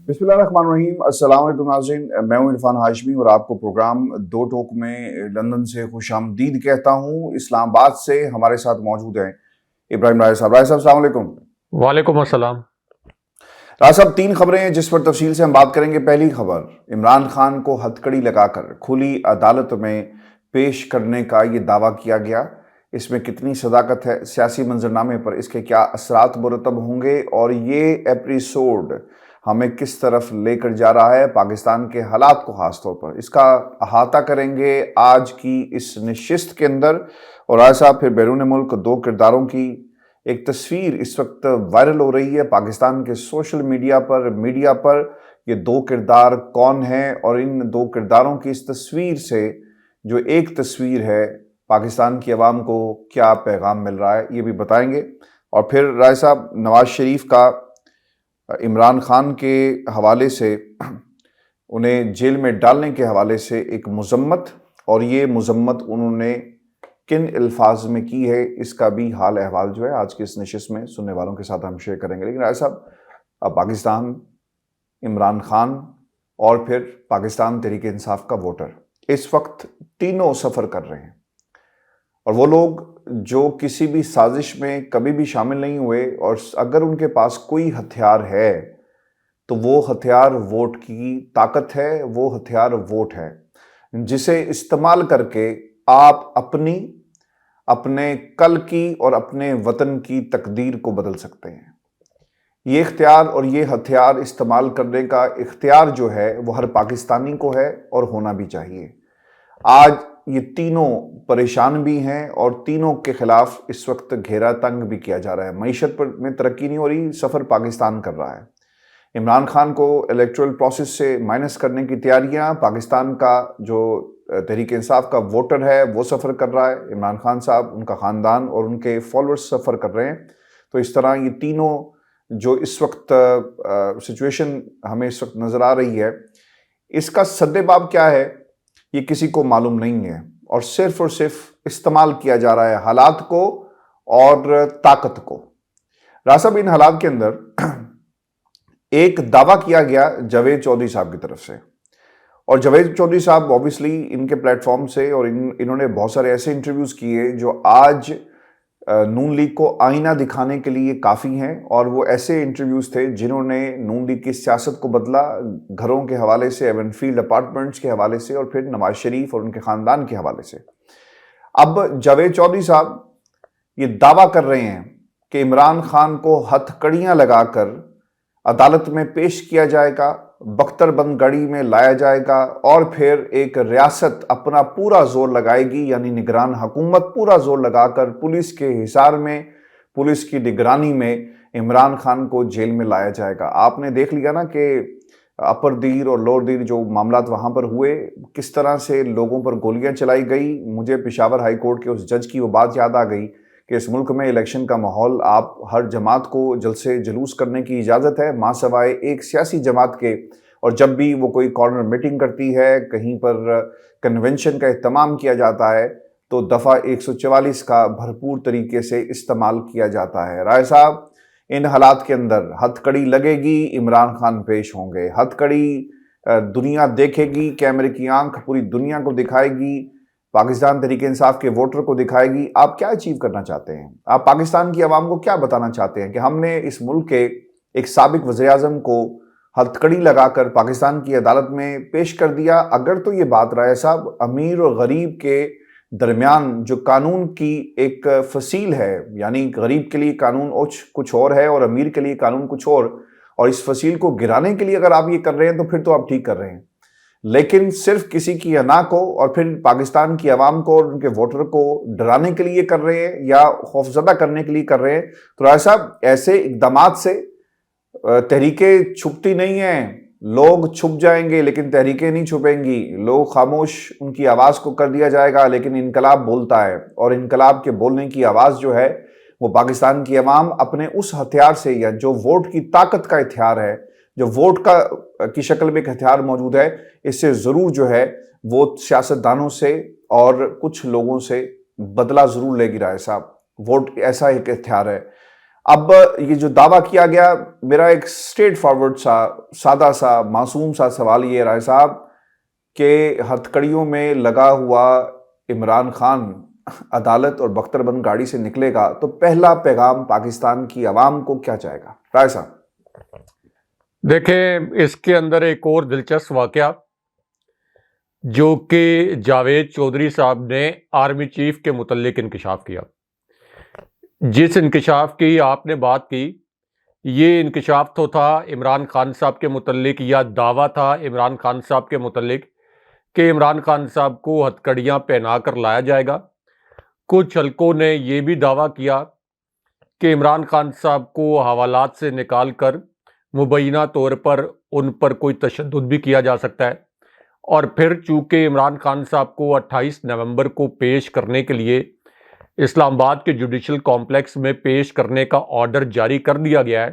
بسم اللہ الرحمن الرحیم۔ السلام علیکم ناظرین، میں ہوں عرفان ہاشمی اور آپ کو پروگرام دو ٹوک میں لندن سے خوش آمدید کہتا ہوں۔ اسلام آباد سے ہمارے ساتھ موجود ہیں ابراہیم رائے صاحب۔ رائے صاحب السلام علیکم۔ وعلیکم السلام۔ رائے صاحب، 3 خبریں ہیں جس پر تفصیل سے ہم بات کریں گے۔ پہلی خبر، عمران خان کو ہتھکڑی لگا کر کھلی عدالت میں پیش کرنے کا یہ دعویٰ کیا گیا۔ اس میں کتنی صداقت ہے، سیاسی منظرنامے پر اس کے کیا اثرات مرتب ہوں گے، اور یہ ایپیسوڈ ہمیں کس طرف لے کر جا رہا ہے پاکستان کے حالات کو، خاص طور پر اس کا احاطہ کریں گے آج کی اس نشست کے اندر۔ اور رائے صاحب، پھر بیرون ملک 2 کرداروں کی ایک تصویر اس وقت وائرل ہو رہی ہے پاکستان کے سوشل میڈیا پر۔ یہ 2 کردار کون ہیں، اور ان 2 کرداروں کی اس تصویر سے جو ایک تصویر ہے پاکستان کی عوام کو کیا پیغام مل رہا ہے، یہ بھی بتائیں گے۔ اور پھر رائے صاحب، نواز شریف کا عمران خان کے حوالے سے، انہیں جیل میں ڈالنے کے حوالے سے ایک مذمت، اور یہ مذمت انہوں نے کن الفاظ میں کی ہے، اس کا بھی حال احوال جو ہے آج کی اس نشست میں سننے والوں کے ساتھ ہم شیئر کریں گے۔ لیکن رائے صاحب، پاکستان، عمران خان اور پھر پاکستان تحریک انصاف کا ووٹر اس وقت تینوں سفر کر رہے ہیں، اور وہ لوگ جو کسی بھی سازش میں کبھی بھی شامل نہیں ہوئے، اور اگر ان کے پاس کوئی ہتھیار ہے تو وہ ہتھیار ووٹ کی طاقت ہے، وہ ہتھیار ووٹ ہے، جسے استعمال کر کے آپ اپنے کل کی اور اپنے وطن کی تقدیر کو بدل سکتے ہیں۔ یہ اختیار اور یہ ہتھیار استعمال کرنے کا اختیار جو ہے وہ ہر پاکستانی کو ہے، اور ہونا بھی چاہیے۔ آج یہ تینوں پریشان بھی ہیں، اور تینوں کے خلاف اس وقت گھیرا تنگ بھی کیا جا رہا ہے۔ معیشت پر میں ترقی نہیں ہو رہی، سفر پاکستان کر رہا ہے۔ عمران خان کو الیکٹورل پروسیس سے مائنس کرنے کی تیاریاں، پاکستان کا جو تحریک انصاف کا ووٹر ہے وہ سفر کر رہا ہے، عمران خان صاحب، ان کا خاندان اور ان کے فالوورز سفر کر رہے ہیں۔ تو اس طرح یہ تینوں جو اس وقت سچویشن ہمیں اس وقت نظر آ رہی ہے، اس کا سدباب کیا ہے یہ کسی کو معلوم نہیں ہے، اور صرف استعمال کیا جا رہا ہے حالات کو اور طاقت کو۔ راسب، ان حالات کے اندر ایک دعویٰ کیا گیا جاوید چودھری صاحب کی طرف سے، اور جاوید چودھری صاحب اوبیسلی ان کے پلیٹ فارم سے، اور انہوں نے بہت سارے ایسے انٹرویوز کیے جو آج نون لیگ کو آئینہ دکھانے کے لیے کافی ہیں، اور وہ ایسے انٹرویوز تھے جنہوں نے نون لیگ کی سیاست کو بدلا، گھروں کے حوالے سے، ایون فیلڈ اپارٹمنٹس کے حوالے سے، اور پھر نواز شریف اور ان کے خاندان کے حوالے سے۔ اب جاوید چودھری صاحب یہ دعویٰ کر رہے ہیں کہ عمران خان کو ہتھ کڑیاں لگا کر عدالت میں پیش کیا جائے گا، بختر بند گاڑی میں لایا جائے گا، اور پھر ایک ریاست اپنا پورا زور لگائے گی، یعنی نگران حکومت پورا زور لگا کر پولیس کے حصار میں، پولیس کی نگرانی میں عمران خان کو جیل میں لایا جائے گا۔ آپ نے دیکھ لیا نا کہ اپر دیر اور لوور دیر جو معاملات وہاں پر ہوئے، کس طرح سے لوگوں پر گولیاں چلائی گئی۔ مجھے پشاور ہائی کورٹ کے اس جج کی وہ بات یاد آ گئی کہ اس ملک میں الیکشن کا ماحول، آپ ہر جماعت کو جلسے جلوس کرنے کی اجازت ہے، ماں سوائے ایک سیاسی جماعت کے، اور جب بھی وہ کوئی کارنر میٹنگ کرتی ہے، کہیں پر کنونشن کا اہتمام کیا جاتا ہے، تو دفعہ 144 کا بھرپور طریقے سے استعمال کیا جاتا ہے۔ رائے صاحب، ان حالات کے اندر ہتھ کڑی لگے گی، عمران خان پیش ہوں گے، ہتھ کڑی دنیا دیکھے گی، کیمرے کی آنکھ پوری دنیا کو دکھائے گی، پاکستان تحریک انصاف کے ووٹر کو دکھائے گی۔ آپ کیا اچیو کرنا چاہتے ہیں؟ آپ پاکستان کی عوام کو کیا بتانا چاہتے ہیں کہ ہم نے اس ملک کے ایک سابق وزیر اعظم کو ہتھ کڑی لگا کر پاکستان کی عدالت میں پیش کر دیا؟ اگر تو یہ بات رائے صاحب امیر اور غریب کے درمیان جو قانون کی ایک فصیل ہے، یعنی غریب کے لیے قانون کچھ اور ہے اور امیر کے لیے قانون کچھ اور اس فصیل کو گرانے کے لیے اگر آپ یہ کر رہے ہیں تو پھر تو آپ ٹھیک کر رہے ہیں، لیکن صرف کسی کی انا کو اور پھر پاکستان کی عوام کو اور ان کے ووٹر کو ڈرانے کے لیے کر رہے ہیں یا خوفزدہ کرنے کے لیے کر رہے ہیں، تو رائے صاحب ایسے اقدامات سے تحریکیں چھپتی نہیں ہیں۔ لوگ چھپ جائیں گے لیکن تحریکیں نہیں چھپیں گی، لوگ خاموش ان کی آواز کو کر دیا جائے گا، لیکن انقلاب بولتا ہے، اور انقلاب کے بولنے کی آواز جو ہے وہ پاکستان کی عوام اپنے اس ہتھیار سے، یا جو ووٹ کی طاقت کا ہتھیار ہے، جو ووٹ کی شکل میں ایک ہتھیار موجود ہے، اس سے ضرور جو ہے وہ سیاستدانوں سے اور کچھ لوگوں سے بدلہ ضرور لے گی۔ رائے صاحب، ووٹ ایسا ایک ہتھیار ہے۔ اب یہ جو دعویٰ کیا گیا، میرا ایک اسٹریٹ فارورڈ سا سادہ سا معصوم سا سوال یہ رائے صاحب کہ ہتھکڑیوں میں لگا ہوا عمران خان عدالت اور بختر بند گاڑی سے نکلے گا تو پہلا پیغام پاکستان کی عوام کو کیا جائے گا؟ رائے صاحب دیکھیں، اس کے اندر ایک اور دلچسپ واقعہ جو کہ جاوید چودھری صاحب نے آرمی چیف کے متعلق انکشاف کیا، جس انکشاف کی آپ نے بات کی، یہ انکشاف تو تھا عمران خان صاحب کے متعلق، یا دعویٰ تھا عمران خان صاحب کے متعلق کہ عمران خان صاحب کو ہتھکڑیاں پہنا کر لایا جائے گا۔ کچھ حلقوں نے یہ بھی دعویٰ کیا کہ عمران خان صاحب کو حوالات سے نکال کر مبینہ طور پر ان پر کوئی تشدد بھی کیا جا سکتا ہے، اور پھر چونکہ عمران خان صاحب کو 28 نومبر کو پیش کرنے کے لیے اسلام آباد کے جوڈیشل کمپلیکس میں پیش کرنے کا آرڈر جاری کر دیا گیا ہے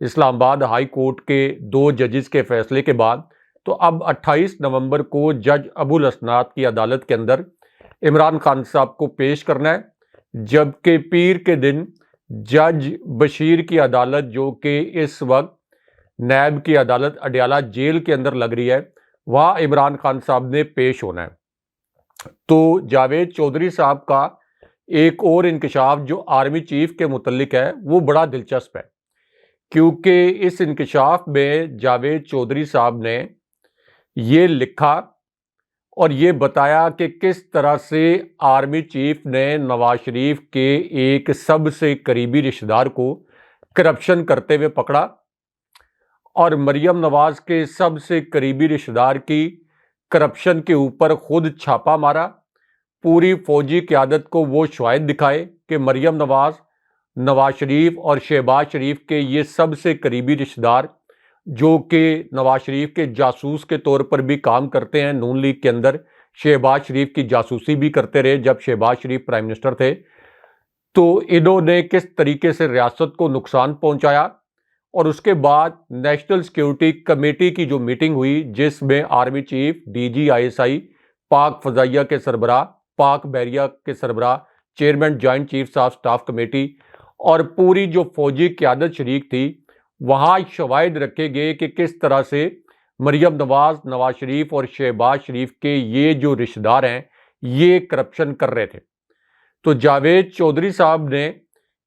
اسلام آباد ہائی کورٹ کے 2 ججز کے فیصلے کے بعد، تو اب 28 نومبر کو جج ابو الاسناد کی عدالت کے اندر عمران خان صاحب کو پیش کرنا ہے، جبکہ پیر کے دن جج بشیر کی عدالت جو کہ اس وقت نیب کی عدالت اڈیالہ جیل کے اندر لگ رہی ہے، وہاں عمران خان صاحب نے پیش ہونا ہے۔ تو جاوید چودھری صاحب کا ایک اور انکشاف جو آرمی چیف کے متعلق ہے وہ بڑا دلچسپ ہے، کیونکہ اس انکشاف میں جاوید چودھری صاحب نے یہ لکھا اور یہ بتایا کہ کس طرح سے آرمی چیف نے نواز شریف کے ایک سب سے قریبی رشتہ دار کو کرپشن کرتے ہوئے پکڑا، اور مریم نواز کے سب سے قریبی رشتہ دار کی کرپشن کے اوپر خود چھاپا مارا، پوری فوجی قیادت کو وہ شواہد دکھائے کہ مریم نواز، نواز شریف اور شہباز شریف کے یہ سب سے قریبی رشتہ دار جو کہ نواز شریف کے جاسوس کے طور پر بھی کام کرتے ہیں، نون لیگ کے اندر شہباز شریف کی جاسوسی بھی کرتے رہے جب شہباز شریف پرائم منسٹر تھے، تو انہوں نے کس طریقے سے ریاست کو نقصان پہنچایا۔ اور اس کے بعد نیشنل سیکیورٹی کمیٹی کی جو میٹنگ ہوئی، جس میں army chief, D G I S I, پاک فضائیہ کے سربراہ، پاک بحریہ کے سربراہ، chairman joint chief of staff committee اور پوری جو فوجی قیادت شریک تھی، وہاں شواہد رکھے گئے کہ کس طرح سے مریم نواز، نواز شریف اور شہباز شریف کے یہ جو رشتہ دار ہیں یہ کرپشن کر رہے تھے۔ تو جاوید چودھری صاحب نے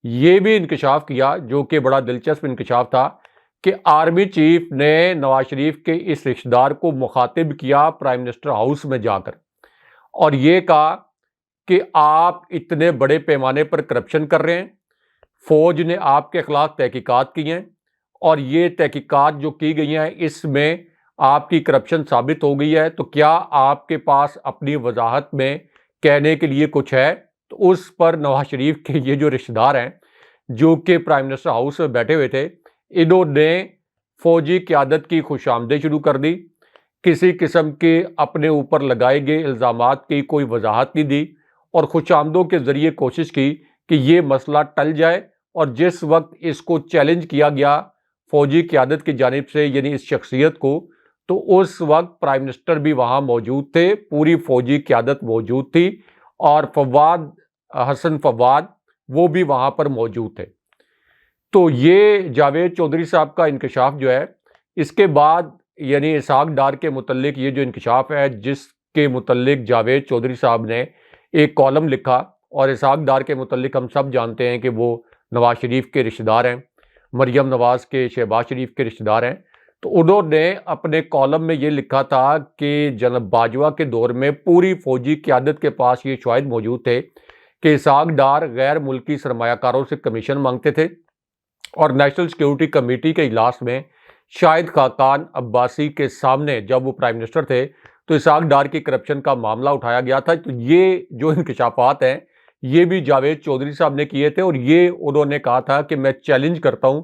یہ بھی انکشاف کیا جو کہ بڑا دلچسپ انکشاف تھا کہ آرمی چیف نے نواز شریف کے اس رشتہ دار کو مخاطب کیا پرائم منسٹر ہاؤس میں جا کر، اور یہ کہا کہ آپ اتنے بڑے پیمانے پر کرپشن کر رہے ہیں، فوج نے آپ کے خلاف تحقیقات کی ہیں، اور یہ تحقیقات جو کی گئی ہیں اس میں آپ کی کرپشن ثابت ہو گئی ہے، تو کیا آپ کے پاس اپنی وضاحت میں کہنے کے لیے کچھ ہے؟ تو اس پر نواز شریف کے یہ جو رشتہ دار ہیں جو کہ پرائم منسٹر ہاؤس میں بیٹھے ہوئے تھے، انہوں نے فوجی قیادت کی خوش آمدید شروع کر دی، کسی قسم کے اپنے اوپر لگائے گئے الزامات کی کوئی وضاحت نہیں دی، اور خوش آمدوں کے ذریعے کوشش کی کہ یہ مسئلہ ٹل جائے۔ اور جس وقت اس کو چیلنج کیا گیا فوجی قیادت کی جانب سے، یعنی اس شخصیت کو، تو اس وقت پرائم منسٹر بھی وہاں موجود تھے، پوری فوجی قیادت موجود تھی، اور فواد حسن فواد وہ بھی وہاں پر موجود تھے۔ تو یہ جاوید چودھری صاحب کا انکشاف جو ہے، اس کے بعد یعنی اسحاق ڈار کے متعلق یہ جو انکشاف ہے جس کے متعلق جاوید چودھری صاحب نے ایک کالم لکھا، اور اسحاق ڈار کے متعلق ہم سب جانتے ہیں کہ وہ نواز شریف کے رشتہ دار ہیں، مریم نواز کے، شہباز شریف کے رشتہ دار ہیں۔ تو انہوں نے اپنے کالم میں یہ لکھا تھا کہ جناب باجوہ کے دور میں پوری فوجی قیادت کے پاس یہ شواہد موجود تھے کہ اسحاق ڈار غیر ملکی سرمایہ کاروں سے کمیشن مانگتے تھے، اور نیشنل سیکیورٹی کمیٹی کے اجلاس میں شاہد خاقان عباسی کے سامنے جب وہ پرائم منسٹر تھے تو اسحاق ڈار کی کرپشن کا معاملہ اٹھایا گیا تھا۔ تو یہ جو انکشافات ہیں یہ بھی جاوید چودھری صاحب نے کیے تھے، اور یہ انہوں نے کہا تھا کہ میں چیلنج کرتا ہوں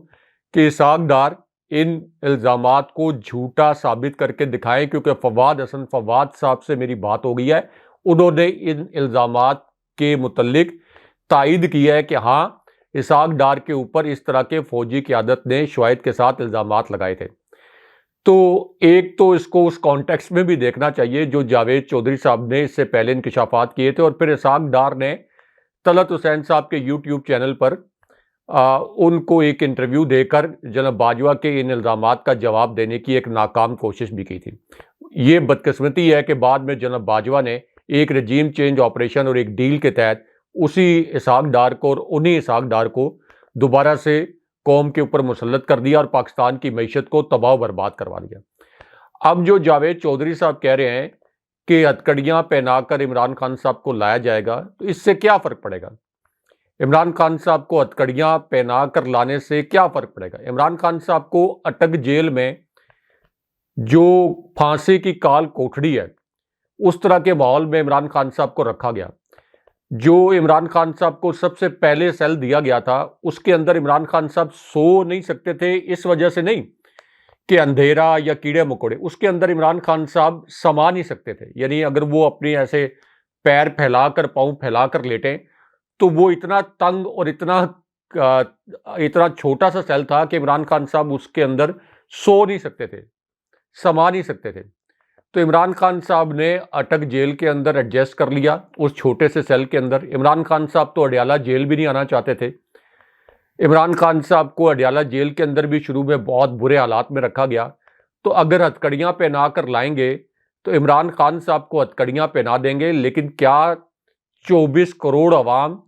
کہ اسحاق ڈار ان الزامات کو جھوٹا ثابت کر کے دکھائیں، کیونکہ فواد حسن فواد صاحب سے میری بات ہو گئی ہے، انہوں نے ان الزامات کے متعلق تائید کی ہے کہ ہاں اسحاق ڈار کے اوپر اس طرح کے فوجی قیادت نے شواہد کے ساتھ الزامات لگائے تھے۔ تو ایک تو اس کو اس کانٹیکسٹ میں بھی دیکھنا چاہیے جو جاوید چودھری صاحب نے اس سے پہلے انکشافات کیے تھے، اور پھر اسحاق ڈار نے طلعت حسین صاحب کے یوٹیوب چینل پر ان کو ایک انٹرویو دے کر جناب باجوہ کے ان الزامات کا جواب دینے کی ایک ناکام کوشش بھی کی تھی۔ یہ بدقسمتی ہے کہ بعد میں جناب باجوہ نے ایک رجیم چینج آپریشن اور ایک ڈیل کے تحت اسی اسحاق ڈار کو اور انہی اسحاق ڈار کو دوبارہ سے قوم کے اوپر مسلط کر دیا اور پاکستان کی معیشت کو تباہ و برباد کروا دیا۔ اب جو جاوید چودھری صاحب کہہ رہے ہیں کہ ہتکڑیاں پہنا کر عمران خان صاحب کو لایا جائے گا، تو اس سے کیا فرق پڑے گا؟ عمران خان صاحب کو ہتکڑیاں پہنا کر لانے سے کیا فرق پڑے گا؟ عمران خان صاحب کو اٹک جیل میں جو پھانسی کی کال کوٹھڑی ہے اس طرح کے ماحول میں عمران خان صاحب کو رکھا گیا۔ جو عمران خان صاحب کو سب سے پہلے سیل دیا گیا تھا اس کے اندر عمران خان صاحب سو نہیں سکتے تھے، اس وجہ سے نہیں کہ اندھیرا یا کیڑے مکوڑے، اس کے اندر عمران خان صاحب سما نہیں سکتے تھے۔ یعنی اگر وہ اپنی ایسے پیر پھیلا کر پاؤں پھیلا کر لیٹیں تو وہ اتنا تنگ اور اتنا چھوٹا سا سیل تھا کہ عمران خان صاحب اس کے اندر سو نہیں سکتے تھے، سما نہیں سکتے تھے۔ تو عمران خان صاحب نے اٹک جیل کے اندر ایڈجسٹ کر لیا اس چھوٹے سے سیل کے اندر۔ عمران خان صاحب تو اڈیالہ جیل بھی نہیں آنا چاہتے تھے۔ عمران خان صاحب کو اڈیالہ جیل کے اندر بھی شروع میں بہت برے حالات میں رکھا گیا۔ تو اگر ہتکڑیاں پہنا کر لائیں گے تو عمران خان صاحب کو ہتکڑیاں پہنا دیں گے، لیکن کیا 24 کروڑ عوام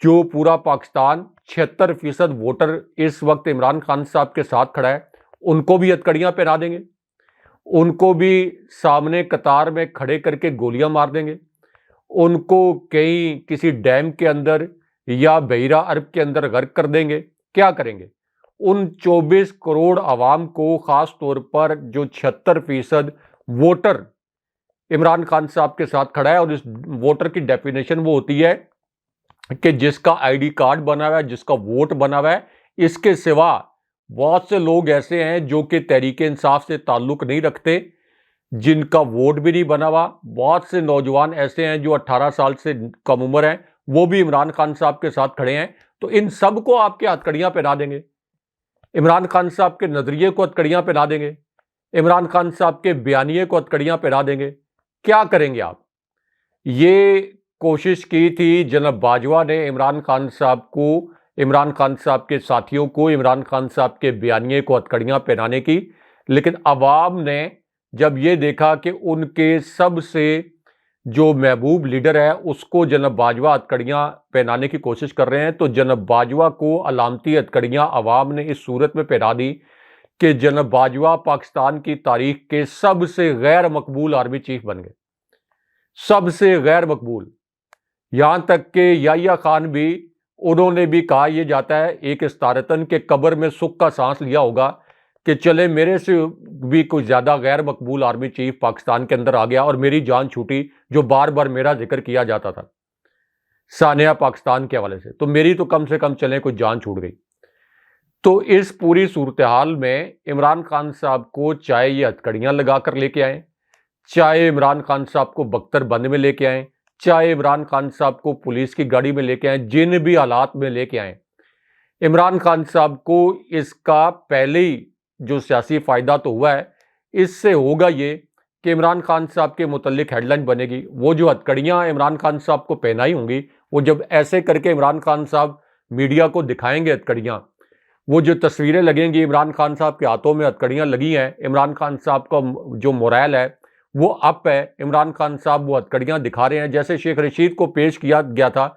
جو پورا پاکستان 76% ووٹر اس وقت عمران خان صاحب کے ساتھ کھڑا ہے ان کو بھی ہتکڑیاں پہنا دیں گے؟ ان کو بھی سامنے قطار میں کھڑے کر کے گولیاں مار دیں گے؟ ان کو کہیں کسی ڈیم کے اندر یا بحیرہ عرب کے اندر غرق کر دیں گے؟ کیا کریں گے؟ ان 24 کروڑ عوام کو، خاص طور پر جو 76% ووٹر عمران خان صاحب کے ساتھ کھڑا ہے، اور اس ووٹر کی ڈیفینیشن وہ ہوتی ہے کہ جس کا آئی ڈی کارڈ بنا ہوا ہے، جس کا ووٹ بنا ہوا ہے، اس کے سوا بہت سے لوگ ایسے ہیں جو کہ تحریک انصاف سے تعلق نہیں رکھتے، جن کا ووٹ بھی نہیں بنا ہوا۔ بہت سے نوجوان ایسے ہیں جو 18 سال سے کم عمر ہیں، وہ بھی عمران خان صاحب کے ساتھ کھڑے ہیں۔ تو ان سب کو آپ کے ہتکڑیاں پہنا دیں گے؟ عمران خان صاحب کے نظریے کو ہتکڑیاں پہنا دیں گے؟ عمران خان صاحب کے بیانیے کو ہتکڑیاں پہنا دیں گے؟ کیا کریں گے آپ؟ یہ کوشش کی تھی جناب باجوہ نے عمران خان صاحب کو، عمران خان صاحب کے ساتھیوں کو، عمران خان صاحب کے بیانیے کو ہتکڑیاں پہنانے کی، لیکن عوام نے جب یہ دیکھا کہ ان کے سب سے جو محبوب لیڈر ہے اس کو جناب باجوہ ہتکڑیاں پہنانے کی کوشش کر رہے ہیں، تو جناب باجوہ کو علامتی ہتکڑیاں عوام نے اس صورت میں پہنا دی کہ جناب باجوہ پاکستان کی تاریخ کے سب سے غیر مقبول آرمی چیف بن گئے، سب سے غیر مقبول۔ یہاں تک کہ یحییٰ خان بھی، انہوں نے بھی کہا یہ جاتا ہے ایک استارتن کے قبر میں سکھ کا سانس لیا ہوگا کہ چلے میرے سے بھی کچھ زیادہ غیر مقبول آرمی چیف پاکستان کے اندر آ گیا اور میری جان چھوٹی، جو بار بار میرا ذکر کیا جاتا تھا سانحہ پاکستان کے حوالے سے، تو میری تو کم سے کم چلیں کچھ جان چھوٹ گئی۔ تو اس پوری صورتحال میں عمران خان صاحب کو چاہے یہ ہتکڑیاں لگا کر لے کے آئیں، چاہے عمران خان صاحب کو بختر بند میں لے کے آئیں، چاہے عمران خان صاحب کو پولیس کی گاڑی میں لے کے آئیں، جن بھی حالات میں لے کے آئیں، عمران خان صاحب کو اس کا پہلے ہی جو سیاسی فائدہ تو ہوا ہے، اس سے ہوگا یہ کہ عمران خان صاحب کے متعلق ہیڈ لائن بنے گی۔ وہ جو ہتکڑیاں عمران خان صاحب کو پہنائی ہوں گی، وہ جب ایسے کر کے عمران خان صاحب میڈیا کو دکھائیں گے ہتکڑیاں، وہ جو تصویریں لگیں گی عمران خان صاحب کے ہاتھوں میں ہتکڑیاں لگی ہیں، عمران خان صاحب کا جو مورائل ہے وہ اپ ہے، عمران خان صاحب وہ ہتکڑیاں دکھا رہے ہیں۔ جیسے شیخ رشید کو پیش کیا گیا تھا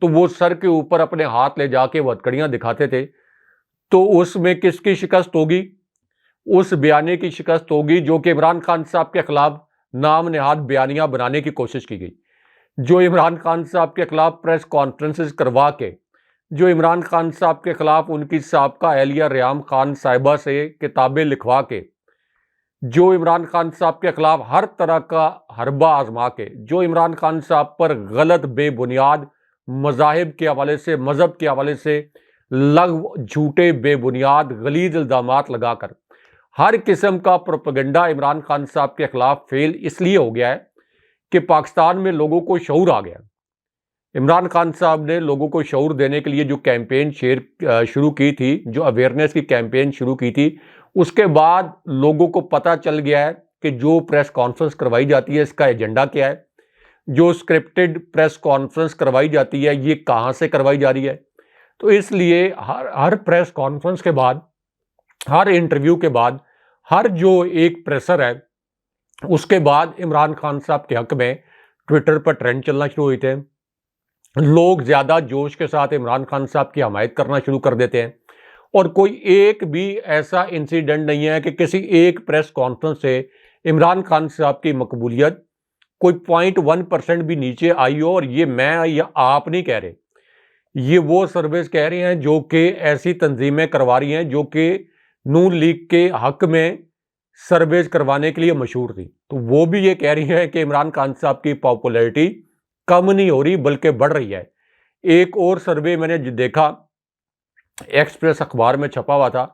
تو وہ سر کے اوپر اپنے ہاتھ لے جا کے وہ ہتکڑیاں دکھاتے تھے، تو اس میں کس کی شکست ہوگی؟ اس بیانے کی شکست ہوگی جو کہ عمران خان صاحب کے خلاف نام نہاد بیانیاں بنانے کی کوشش کی گئی، جو عمران خان صاحب کے خلاف پریس کانفرنسز کروا کے، جو عمران خان صاحب کے خلاف ان کی سابقہ اہلیہ ریحام خان صاحبہ سے کتابیں لکھوا کے، جو عمران خان صاحب کے خلاف ہر طرح کا حربہ آزما کے، جو عمران خان صاحب پر غلط بے بنیاد مذاہب کے حوالے سے، مذہب کے حوالے سے لغو، جھوٹے، بے بنیاد، غلیظ الزامات لگا کر ہر قسم کا پروپیگنڈا عمران خان صاحب کے خلاف فیل اس لیے ہو گیا ہے کہ پاکستان میں لوگوں کو شعور آ گیا۔ عمران خان صاحب نے لوگوں کو شعور دینے کے لیے جو کیمپین شروع کی تھی، جو اویئرنیس کی کیمپین شروع کی تھی، اس کے بعد لوگوں کو پتہ چل گیا ہے کہ جو پریس کانفرنس کروائی جاتی ہے اس کا ایجنڈا کیا ہے، جو اسکرپٹڈ پریس کانفرنس کروائی جاتی ہے یہ کہاں سے کروائی جا رہی ہے، تو اس لیے ہر پریس کانفرنس کے بعد، ہر انٹرویو کے بعد، ہر جو ایک پریسر ہے اس کے بعد عمران خان صاحب کے حق میں ٹویٹر پر ٹرینڈ چلنا شروع ہوئے تھے. لوگ زیادہ جوش کے ساتھ عمران خان صاحب کی حمایت کرنا شروع کر دیتے ہیں، اور کوئی ایک بھی ایسا انسیڈنٹ نہیں ہے کہ کسی ایک پریس کانفرنس سے عمران خان صاحب کی مقبولیت کوئی 0.1% بھی نیچے آئی ہو. اور یہ میں یا آپ نہیں کہہ رہے، یہ وہ سرویز کہہ رہے ہیں جو کہ ایسی تنظیمیں کروا رہی ہیں جو کہ نون لیگ کے حق میں سرویز کروانے کے لیے مشہور تھی. تو وہ بھی یہ کہہ رہی ہیں کہ عمران خان صاحب کی پاپولیرٹی کم نہیں ہو رہی بلکہ بڑھ رہی ہے. ایک اور سروے میں نے دیکھا، ایکسپریس اخبار میں چھپا ہوا تھا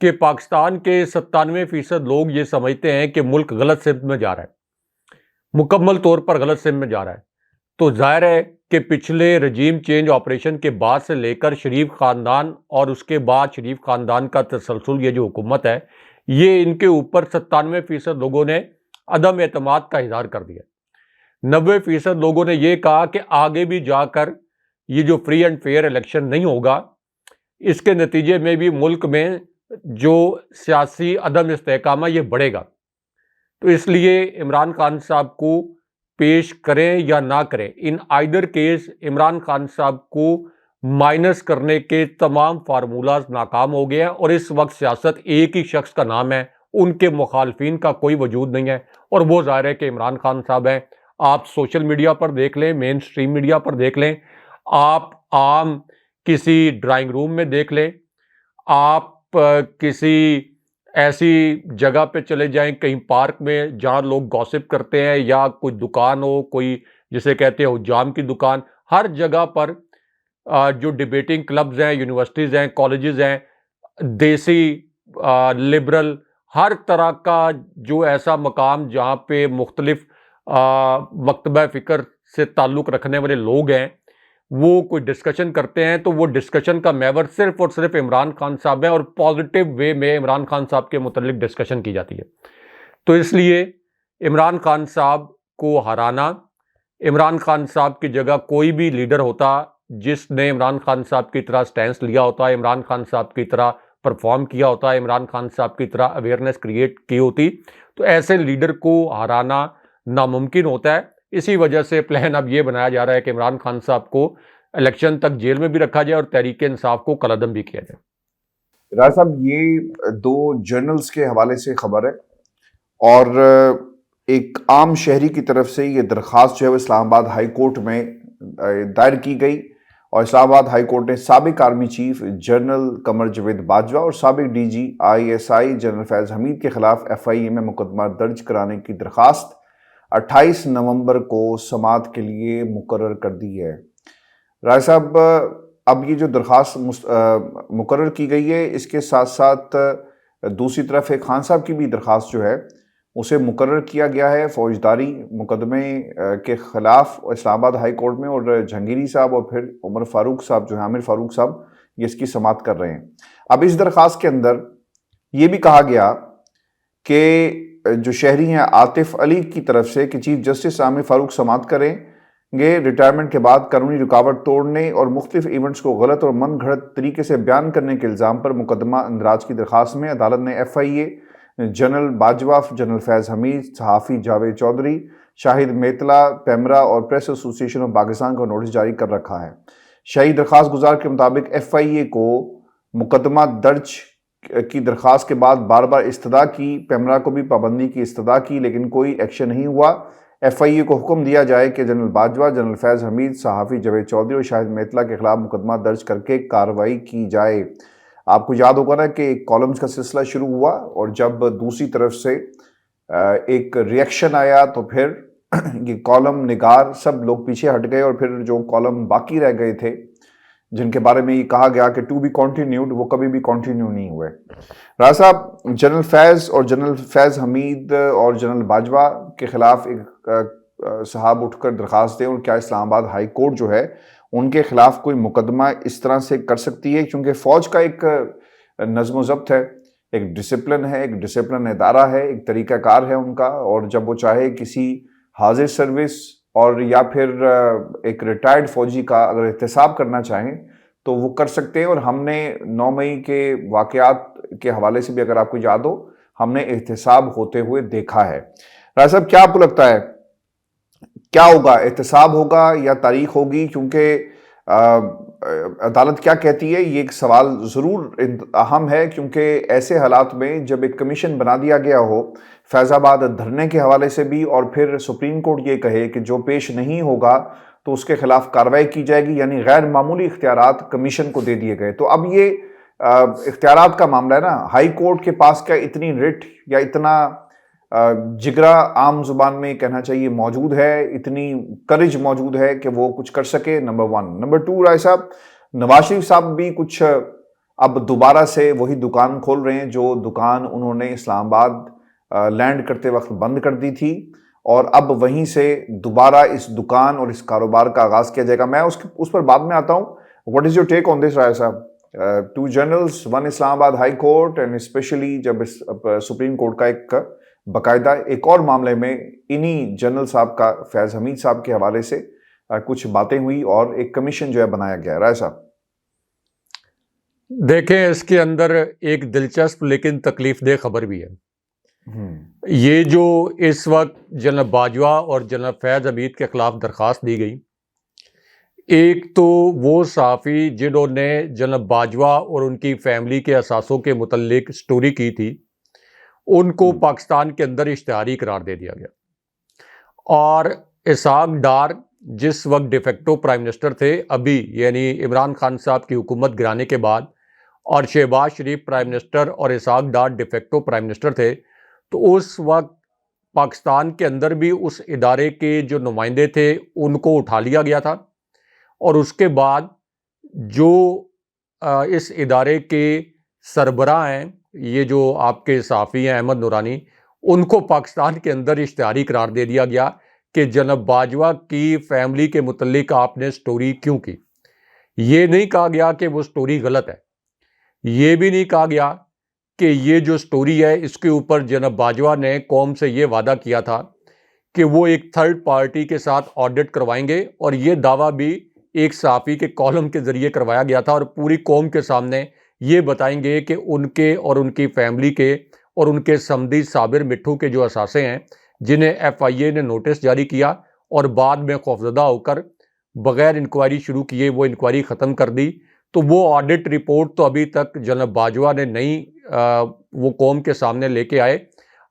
کہ پاکستان کے 97% لوگ یہ سمجھتے ہیں کہ ملک غلط سمت میں جا رہا ہے، مکمل طور پر غلط سمت میں جا رہا ہے. تو ظاہر ہے کہ پچھلے رجیم چینج آپریشن کے بعد سے لے کر شریف خاندان اور اس کے بعد شریف خاندان کا تسلسل، یہ جو حکومت ہے، یہ ان کے اوپر 97% لوگوں نے عدم اعتماد کا اظہار کر دیا. 90% لوگوں نے یہ کہا کہ آگے بھی جا کر یہ جو فری اینڈ فیئر الیکشن نہیں ہوگا، اس کے نتیجے میں بھی ملک میں جو سیاسی عدم استحکام ہے یہ بڑھے گا. تو اس لیے عمران خان صاحب کو پیش کریں یا نہ کریں، ان آئیدر کیس عمران خان صاحب کو مائنس کرنے کے تمام فارمولاز ناکام ہو گئے ہیں. اور اس وقت سیاست ایک ہی شخص کا نام ہے، ان کے مخالفین کا کوئی وجود نہیں ہے، اور وہ ظاہر ہے کہ عمران خان صاحب ہیں. آپ سوشل میڈیا پر دیکھ لیں، مین سٹریم میڈیا پر دیکھ لیں، آپ عام کسی ڈرائنگ روم میں دیکھ لیں، آپ کسی ایسی جگہ پہ چلے جائیں، کہیں پارک میں جہاں لوگ گوسپ کرتے ہیں، یا کوئی دکان ہو، کوئی جسے کہتے ہیں حجام کی دکان، ہر جگہ پر جو ڈیبیٹنگ کلبز ہیں، یونیورسٹیز ہیں، کالجز ہیں، دیسی لبرل، ہر طرح کا جو ایسا مقام جہاں پہ مختلف مکتبہ فکر سے تعلق رکھنے والے لوگ ہیں، وہ کوئی ڈسکشن کرتے ہیں تو وہ ڈسکشن کا محور صرف اور صرف عمران خان صاحب ہے، اور پازیٹیو وے میں عمران خان صاحب کے متعلق ڈسکشن کی جاتی ہے. تو اس لیے عمران خان صاحب کو ہرانا، عمران خان صاحب کی جگہ کوئی بھی لیڈر ہوتا جس نے عمران خان صاحب کی طرح سٹینس لیا ہوتا، عمران خان صاحب کی طرح پرفارم کیا ہوتا، عمران خان صاحب کی طرح اویئرنیس کریٹ کی ہوتی، تو ایسے لیڈر کو ہرانا ناممکن ہوتا ہے. اسی وجہ سے پلان اب یہ بنایا جا رہا ہے کہ عمران خان صاحب کو الیکشن تک جیل میں بھی رکھا جائے اور تحریک انصاف کو قلعدم بھی کیا جائے. راج صاحب، یہ دو جرنلز کے حوالے سے خبر ہے، اور ایک عام شہری کی طرف سے یہ درخواست جو ہے وہ اسلام آباد ہائی کورٹ میں دائر کی گئی، اور اسلام آباد ہائی کورٹ نے سابق army chief general Qamar Javed Bajwa اور سابق ڈی جی ISI جنرل فیض حمید کے خلاف FIA میں مقدمہ درج کرانے کی درخواست 28 نومبر کو سماعت کے لیے مقرر کر دی ہے. رائے صاحب، اب یہ جو درخواست مقرر کی گئی ہے، اس کے ساتھ ساتھ دوسری طرف ایک خان صاحب کی بھی درخواست جو ہے اسے مقرر کیا گیا ہے فوجداری مقدمے کے خلاف اسلام آباد ہائی کورٹ میں، اور جہانگیری صاحب اور پھر عمر فاروق صاحب جو ہیں، عامر فاروق صاحب، یہ اس کی سماعت کر رہے ہیں. اب اس درخواست کے اندر یہ بھی کہا گیا کہ جو شہری ہیں عاطف علی کی طرف سے کہ چیف جسٹس عامر فاروق سماعت کریں گے ریٹائرمنٹ کے بعد قانونی رکاوٹ توڑنے اور مختلف ایونٹس کو غلط اور من گھڑت طریقے سے بیان کرنے کے الزام پر مقدمہ اندراج کی درخواست میں عدالت نے FIA جنرل باجوہ، جنرل فیض حمید، صحافی جاوید چودھری، شاہد میتلا، پیمرا اور پریس ایسوسی ایشن آف پاکستان کو نوٹس جاری کر رکھا ہے. شہری درخواست گزار کے مطابق FIA کو مقدمہ درج کی درخواست کے بعد بار بار استدعا کی، پیمرا کو بھی پابندی کی استدعا کی، لیکن کوئی ایکشن نہیں ہوا. FIA کو حکم دیا جائے کہ جنرل باجوہ، جنرل فیض حمید، صحافی جاوید چودھری اور شاہد میتلا کے خلاف مقدمہ درج کر کے کارروائی کی جائے. آپ کو یاد ہوگا نا کہ ایک کالمز کا سلسلہ شروع ہوا، اور جب دوسری طرف سے ایک ریئیکشن آیا تو پھر یہ کالم نگار سب لوگ پیچھے ہٹ گئے، اور پھر جو کالم باقی رہ گئے تھے جن کے بارے میں یہ کہا گیا کہ ٹو بی کنٹینیوڈ، وہ کبھی بھی کنٹینیو نہیں ہوئے. راز صاحب، جنرل فیض اور جنرل فیض حمید اور جنرل باجوہ کے خلاف ایک صاحب اٹھ کر درخواست دیں، اور کیا اسلام آباد ہائی کورٹ جو ہے ان کے خلاف کوئی مقدمہ اس طرح سے کر سکتی ہے؟ کیونکہ فوج کا ایک نظم و ضبط ہے، ایک ڈسپلن ہے، ایک ڈسپلن ادارہ ہے، ایک طریقہ کار ہے ان کا، اور جب وہ چاہے کسی حاضر سروس اور یا پھر ایک ریٹائرڈ فوجی کا اگر احتساب کرنا چاہیں تو وہ کر سکتے ہیں. اور ہم نے 9 مئی کے واقعات کے حوالے سے بھی اگر آپ کو یاد ہو, ہم نے احتساب ہوتے ہوئے دیکھا ہے. راجہ صاحب کیا آپ کو لگتا ہے کیا ہوگا, احتساب ہوگا یا تاریخ ہوگی؟ کیونکہ عدالت کیا کہتی ہے, یہ ایک سوال ضرور اہم ہے, کیونکہ ایسے حالات میں جب ایک کمیشن بنا دیا گیا ہو فیض آباد دھرنے کے حوالے سے بھی, اور پھر سپریم کورٹ یہ کہے کہ جو پیش نہیں ہوگا تو اس کے خلاف کارروائی کی جائے گی, یعنی غیر معمولی اختیارات کمیشن کو دے دیے گئے. تو اب یہ اختیارات کا معاملہ ہے نا, ہائی کورٹ کے پاس کیا اتنی رٹ یا اتنا جگرا عام زبان میں کہنا چاہیے موجود ہے, اتنی کرج موجود ہے کہ وہ کچھ کر سکے؟ نمبر 1. نمبر 2, رائے صاحب نواز شریف صاحب بھی کچھ اب دوبارہ سے وہی دکان کھول رہے ہیں جو دکان انہوں نے اسلام آباد لینڈ کرتے وقت بند کر دی تھی, اور اب وہیں سے دوبارہ اس دکان اور اس کاروبار کا آغاز کیا جائے گا. میں اس پر بعد میں آتا ہوں. واٹ از یور ٹیک آن دس رائے صاحب؟ 2 جرنلز, 1 اسلام آباد ہائی کورٹ, اینڈ اسپیشلی جب سپریم کورٹ کا ایک باقاعدہ ایک اور معاملے میں انہی جنرل صاحب کا, فیض حمید صاحب کے حوالے سے کچھ باتیں ہوئی اور ایک کمیشن جو ہے بنایا گیا. رائے صاحب دیکھیں, اس کے اندر ایک دلچسپ لیکن تکلیف دہ خبر بھی ہے. یہ جو اس وقت جناب باجوہ اور جناب فیض حمید کے خلاف درخواست دی گئی, ایک تو وہ صحافی جنہوں نے جناب باجوہ اور ان کی فیملی کے اثاثوں کے متعلق سٹوری کی تھی, ان کو پاکستان کے اندر اشتہاری قرار دے دیا گیا, اور اسحاق ڈار جس وقت ڈیفیکٹو پرائم منسٹر تھے ابھی, یعنی عمران خان صاحب کی حکومت گرانے کے بعد, اور شہباز شریف پرائم منسٹر اور Ishaq Dar de facto prime minister تھے, تو اس وقت پاکستان کے اندر بھی اس ادارے کے جو نمائندے تھے ان کو اٹھا لیا گیا تھا, اور اس کے بعد جو اس ادارے کے سربراہ ہیں, یہ جو آپ کے صحافی ہیں احمد نورانی, ان کو پاکستان کے اندر اشتہاری قرار دے دیا گیا کہ جناب باجوہ کی فیملی کے متعلق آپ نے سٹوری کیوں کی. یہ نہیں کہا گیا کہ وہ سٹوری غلط ہے, یہ بھی نہیں کہا گیا کہ یہ جو سٹوری ہے اس کے اوپر جناب باجوہ نے قوم سے یہ وعدہ کیا تھا کہ وہ ایک تھرڈ پارٹی کے ساتھ آڈٹ کروائیں گے, اور یہ دعویٰ بھی ایک صحافی کے کالم کے ذریعے کروایا گیا تھا, اور پوری قوم کے سامنے یہ بتائیں گے کہ ان کے اور ان کی فیملی کے اور ان کے سمدی صابر مٹھو کے جو اثاثے ہیں, جنہیں ایف آئی اے نے نوٹس جاری کیا اور بعد میں خوفزدہ ہو کر بغیر انکوائری شروع کیے وہ انکوائری ختم کر دی, تو وہ آڈٹ رپورٹ تو ابھی تک جناب باجوہ نے نہیں وہ قوم کے سامنے لے کے آئے.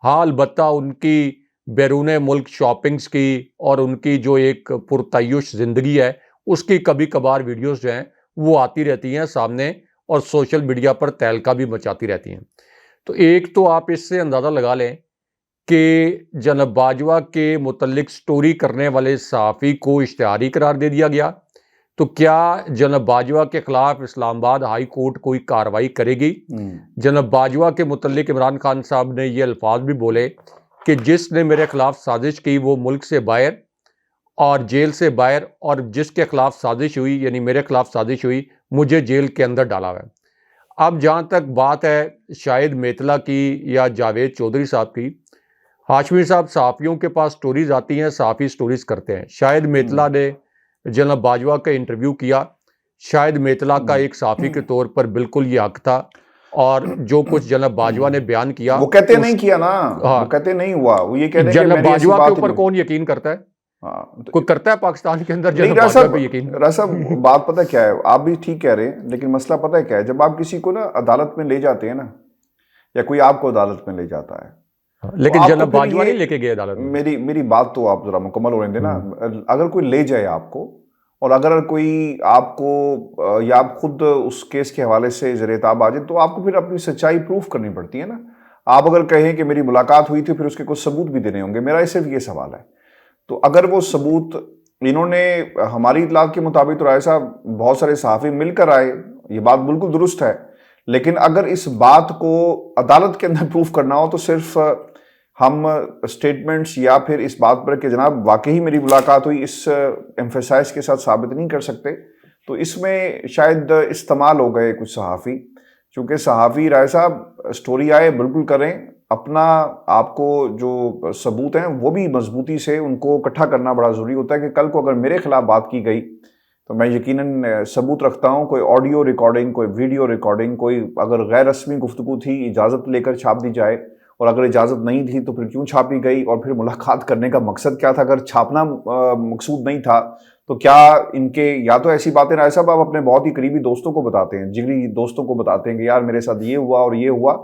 ہاں, البتہ ان کی بیرون ملک شاپنگز کی اور ان کی جو ایک پرتعیش زندگی ہے اس کی کبھی کبھار ویڈیوز جو ہیں وہ آتی رہتی ہیں سامنے, اور سوشل میڈیا پر تہلکہ بھی مچاتی رہتی ہیں. تو ایک تو آپ اس سے اندازہ لگا لیں کہ جناب باجوہ کے متعلق سٹوری کرنے والے صحافی کو اشتہاری قرار دے دیا گیا, تو کیا جناب باجوہ کے خلاف اسلام آباد ہائی کورٹ کوئی کارروائی کرے گی؟ جناب باجوہ کے متعلق عمران خان صاحب نے یہ الفاظ بھی بولے کہ جس نے میرے خلاف سازش کی وہ ملک سے باہر اور جیل سے باہر, اور جس کے خلاف سازش ہوئی یعنی میرے خلاف سازش ہوئی مجھے جیل کے اندر ڈالا ہوا ہے. اب جہاں تک بات ہے شاہد میتلا کی یا جاوید چودھری صاحب کی, ہاشمی صاحب صحافیوں کے پاس سٹوریز آتی ہیں, صحافی سٹوریز کرتے ہیں. شاہد میتلا نے جناب باجوہ کا انٹرویو کیا, شاہد میتلا کا ایک صحافی کے طور پر بالکل یہ حق تھا, اور جو کچھ جناب باجوہ نے بیان کیا وہ کہتے نہیں کیا نا, وہ کہتے نہیں ہوا, وہ یہ کہہ رہے ہیں کہ جناب میری ایسی باجوہ کے بات اوپر کون یقین کرتا ہے؟ کوئی کرتا ہے پاکستان کے اندر جناب باجوہ پہ یقین؟ راسب بات پتہ کیا ہے, آپ بھی ٹھیک کہہ رہے ہیں, لیکن مسئلہ پتہ ہے کیا ہے, جب آپ کسی کو نا عدالت میں لے جاتے ہیں نا, یا کوئی آپ کو عدالت میں لے جاتا ہے, لیکن جناب باجوہ نہیں لے کے گئے عدالت میں. میری بات تو آپ ذرا مکمل ہو رہے تھے نا. اگر کوئی لے جائے آپ کو, اور اگر کوئی آپ کو یا آپ خود اس کیس کے حوالے سے زیر اعتاب آ جائے, تو آپ کو پھر اپنی سچائی پروف کرنی پڑتی ہے نا. آپ اگر کہیں کہ میری ملاقات ہوئی تھی, پھر اس کے کچھ ثبوت بھی دینے ہوں گے. میرا صرف یہ سوال ہے, تو اگر وہ ثبوت انہوں نے ہماری اطلاعات کے مطابق, تو رائے صاحب بہت سارے صحافی مل کر آئے, یہ بات بالکل درست ہے, لیکن اگر اس بات کو عدالت کے اندر پروف کرنا ہو تو صرف ہم اسٹیٹمنٹس یا پھر اس بات پر کہ جناب واقعی میری ملاقات ہوئی, اس ایمفیسائز کے ساتھ ثابت نہیں کر سکتے. تو اس میں شاید استعمال ہو گئے کچھ صحافی, چونکہ صحافی رائے صاحب سٹوری آئے بالکل کریں, اپنا آپ کو جو ثبوت ہیں وہ بھی مضبوطی سے ان کو اکٹھا کرنا بڑا ضروری ہوتا ہے, کہ کل کو اگر میرے خلاف بات کی گئی تو میں یقیناً ثبوت رکھتا ہوں، کوئی آڈیو ریکارڈنگ، کوئی ویڈیو ریکارڈنگ، کوئی اگر غیر رسمی گفتگو تھی اجازت لے کر چھاپ دی جائے، اور اگر اجازت نہیں تھی تو پھر کیوں چھاپی گئی، اور پھر ملاقات کرنے کا مقصد کیا تھا؟ اگر چھاپنا مقصود نہیں تھا تو کیا ان کے، یا تو ایسی باتیں رائے صاحب آپ اپنے بہت ہی قریبی دوستوں کو بتاتے ہیں، جگری دوستوں کو بتاتے ہیں کہ یار میرے ساتھ یہ ہوا اور یہ ہوا،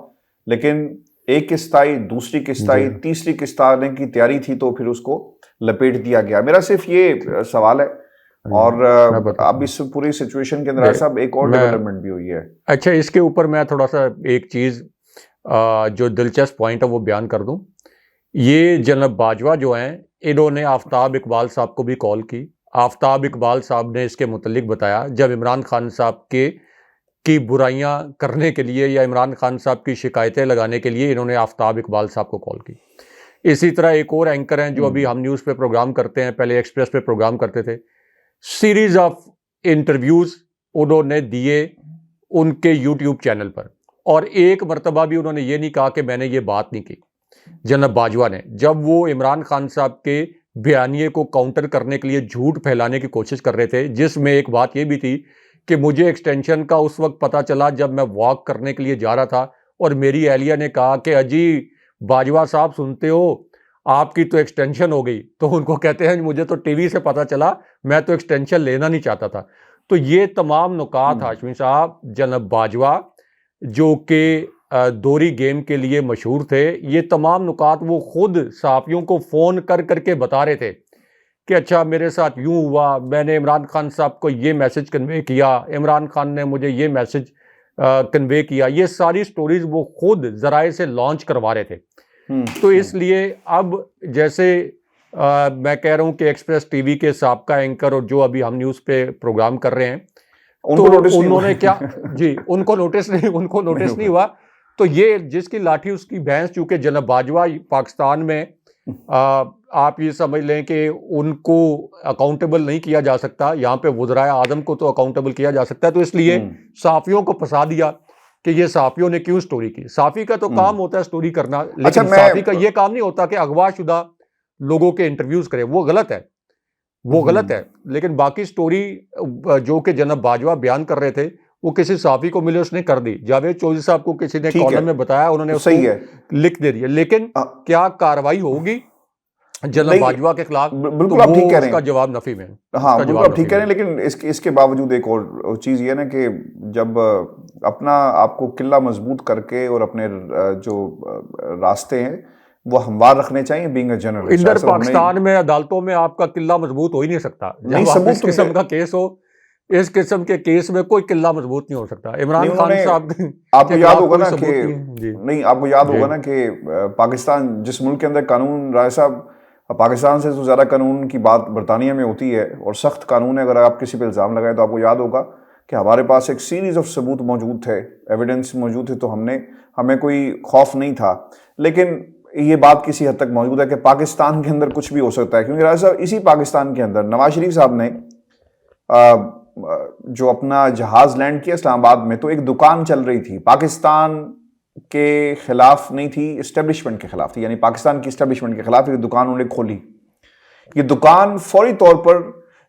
لیکن ایک قسط آئی، دوسری قسط آئی، تیسری قسط آنے کی تیاری تھی تو پھر اس کو لپیٹ دیا گیا. میرا صرف یہ سوال ہے. اور اب اس پوری سچویشن کے اندر صاحب ایک اور ڈیولپمنٹ بھی ہوئی ہے. اچھا، اس کے اوپر میں تھوڑا سا ایک چیز جو دلچسپ پوائنٹ ہے وہ بیان کر دوں. یہ جناب باجوہ جو ہیں، انہوں نے آفتاب اقبال صاحب کو بھی کال کی. آفتاب اقبال صاحب نے اس کے متعلق بتایا جب عمران خان صاحب کی برائیاں کرنے کے لیے یا عمران خان صاحب کی شکایتیں لگانے کے لیے انہوں نے آفتاب اقبال صاحب کو کال کی. اسی طرح ایک اور اینکر ہیں جو ابھی ہم نیوز پہ پروگرام کرتے ہیں، پہلے ایکسپریس پہ پروگرام کرتے تھے. سیریز آف انٹرویوز انہوں نے دیے ان کے یوٹیوب چینل پر، اور ایک مرتبہ بھی انہوں نے یہ نہیں کہا کہ میں نے یہ بات نہیں کی. جناب باجوہ نے جب وہ عمران خان صاحب کے بیانیے کو کاؤنٹر کرنے کے لیے جھوٹ پھیلانے کی کوشش کر رہے تھے، جس میں ایک بات یہ بھی تھی کہ مجھے ایکسٹینشن کا اس وقت پتہ چلا جب میں واک کرنے کے لیے جا رہا تھا، اور میری اہلیہ نے کہا کہ اجی باجوہ صاحب سنتے ہو آپ کی تو ایکسٹینشن ہو گئی. تو ان کو کہتے ہیں مجھے تو ٹی وی سے پتہ چلا، میں تو ایکسٹینشن لینا نہیں چاہتا تھا. تو یہ تمام نکات ہاشمی صاحب، جناب باجوہ جو کہ دوری گیم کے لیے مشہور تھے، یہ تمام نکات وہ خود صحافیوں کو فون کر کر کے بتا رہے تھے کہ اچھا میرے ساتھ یوں ہوا، میں نے عمران خان صاحب کو یہ میسج کنوے کیا، عمران خان نے مجھے یہ میسج کنوے کیا. یہ ساری سٹوریز وہ خود ذرائع سے لانچ کروا رہے تھے. تو اس لیے اب جیسے میں کہہ رہا ہوں کہ ایکسپریس ٹی وی کے سابقہ اینکر اور جو ابھی ہم نیوز پہ پروگرام کر رہے ہیں، تو انہوں نے کیا، جی ان کو نوٹس نہیں ہوا. تو یہ جس کی لاٹھی اس کی بھینس، چونکہ جناب باجوہ پاکستان میں آپ یہ سمجھ لیں کہ ان کو اکاؤنٹیبل نہیں کیا جا سکتا، یہاں پہ وزرائے اعظم کو تو اکاؤنٹیبل کیا جا سکتا ہے. تو اس لیے صحافیوں کو پھنسا دیا کہ یہ صحافیوں نے کیوں سٹوری کی. صحافی کا تو کام ہوتا ہے سٹوری کرنا، لیکن صحافی کا یہ کام نہیں ہوتا کہ اغوا شدہ لوگوں کے انٹرویوز کرے. وہ غلط ہے. لیکن باقی سٹوری جو کہ جناب باجوہ بیان کر رہے تھے وہ کسی صحافی کو ملے، اس نے کر دی. جاوید چودھری صاحب کو کسی نے کالم میں بتایا، انہوں نے اس کو لکھ دے دیا. لیکن کیا کارروائی ہوگی جناب باجوہ کے خلاف؟ بالکل آپ ٹھیک کہہ رہے ہیں، اس کا جواب نفی میں. ہاں بالکل آپ ٹھیک کہہ رہے ہیں. لیکن اس کے باوجود ایک اور چیز یہ نا کہ جب اپنا آپ کو قلعہ مضبوط کر کے اور اپنے جو راستے ہیں وہ ہموار رکھنے چاہیے. بینگ اے جرنلسٹ ادھر پاکستان میں عدالتوں میں آپ کا قلعہ مضبوط ہو ہی نہیں سکتا. جب آپ اس قسم کا کیس ہو، اس قسم کے کیس میں کوئی قلعہ مضبوط نہیں ہو سکتا. عمران خان صاحب آپ کو یاد ہوگا نا کہ نہیں، آپ کو یاد ہوگا نا کہ پاکستان جس ملک کے اندر قانون، رائے صاحب پاکستان سے تو زیادہ قانون کی بات برطانیہ میں ہوتی ہے، اور سخت قانون ہے. اگر آپ کسی پہ الزام لگائیں تو آپ کو یاد ہوگا کہ ہمارے پاس ایک سیریز آف ثبوت موجود تھے، ایویڈنس موجود تھے، تو ہمیں کوئی خوف نہیں تھا. لیکن یہ بات کسی حد تک موجود ہے کہ پاکستان کے اندر کچھ بھی ہو سکتا ہے. کیونکہ رائے صاحب اسی پاکستان کے اندر نواز شریف صاحب نے جو اپنا جہاز لینڈ کیا اسلام آباد میں، تو ایک دکان چل رہی تھی، پاکستان کے خلاف نہیں تھی، اسٹیبلشمنٹ کے خلاف تھی. یعنی پاکستان کی اسٹیبلشمنٹ کے خلاف ایک دکان انہوں نے کھولی. یہ دکان فوری طور پر،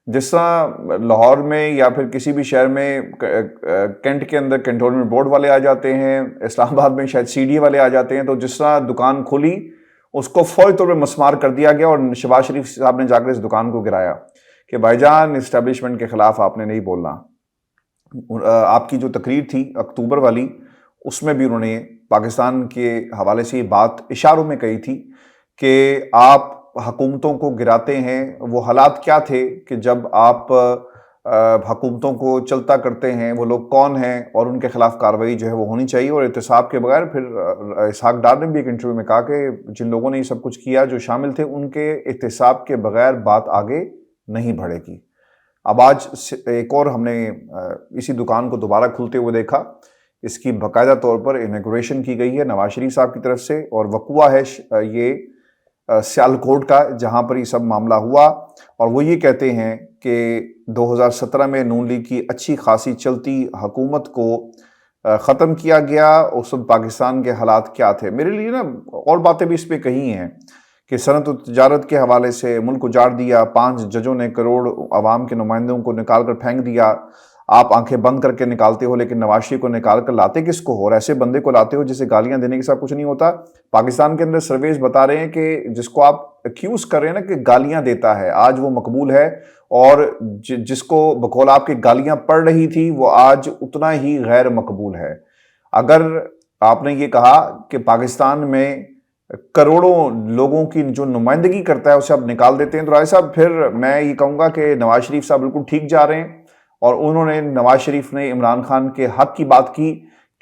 جس طرح لاہور میں یا پھر کسی بھی شہر میں کینٹ کے اندر کنٹونمنٹ بورڈ والے آ جاتے ہیں، اسلام آباد میں شاید سی ڈی والے آ جاتے ہیں، تو جس طرح دکان کھولی اس کو فوری طور پر مسمار کر دیا گیا، اور شہباز شریف صاحب نے جا کر اس دکان کو گرایا کہ بھائی جان اسٹیبلشمنٹ کے خلاف آپ نے نہیں بولنا. آپ کی جو تقریر تھی اکتوبر والی، اس میں بھی انہوں نے پاکستان کے حوالے سے یہ بات اشاروں میں کہی تھی کہ آپ حکومتوں کو گراتے ہیں. وہ حالات کیا تھے کہ جب آپ حکومتوں کو چلتا کرتے ہیں، وہ لوگ کون ہیں اور ان کے خلاف کارروائی جو ہے وہ ہونی چاہیے اور احتساب کے بغیر. پھر اسحاق ڈار نے بھی ایک انٹرویو میں کہا کہ جن لوگوں نے یہ سب کچھ کیا جو شامل تھے، ان کے احتساب کے بغیر بات آگے نہیں بڑھے گی. اب آج ایک اور ہم نے اسی دکان کو دوبارہ کھلتے ہوئے دیکھا. اس کی باقاعدہ طور پر انیگوریشن کی گئی ہے نواز شریف صاحب کی طرف سے، اور وقوع ہے یہ سیالکوٹ کا جہاں پر یہ سب معاملہ ہوا. اور وہ یہ کہتے ہیں کہ 2017 میں نون لیگ کی اچھی خاصی چلتی حکومت کو ختم کیا گیا. اس وقت پاکستان کے حالات کیا تھے. میرے لیے نا اور باتیں بھی اس پہ کہی ہیں کہ صنعت و تجارت کے حوالے سے ملک اجاڑ دیا، 5 ججوں نے کروڑ عوام کے نمائندوں کو نکال کر پھینک دیا، آپ آنکھیں بند کر کے نکالتے ہو لیکن نواز شریف کو نکال کر لاتے کس کو ہو، اور ایسے بندے کو لاتے ہو جسے گالیاں دینے کے ساتھ کچھ نہیں ہوتا۔ پاکستان کے اندر سرویز بتا رہے ہیں کہ جس کو آپ ایکیوز کر رہے ہیں نا کہ گالیاں دیتا ہے، آج وہ مقبول ہے، اور جس کو بقول آپ کی گالیاں پڑ رہی تھی وہ آج اتنا ہی غیر مقبول ہے۔ اگر آپ نے یہ کہا کہ پاکستان میں کروڑوں لوگوں کی جو نمائندگی کرتا ہے اسے آپ نکال دیتے ہیں، تو رائے صاحب پھر میں یہ کہوں گا کہ نواز شریف صاحب بالکل ٹھیک جا رہے ہیں، اور نواز شریف نے عمران خان کے حق کی بات کی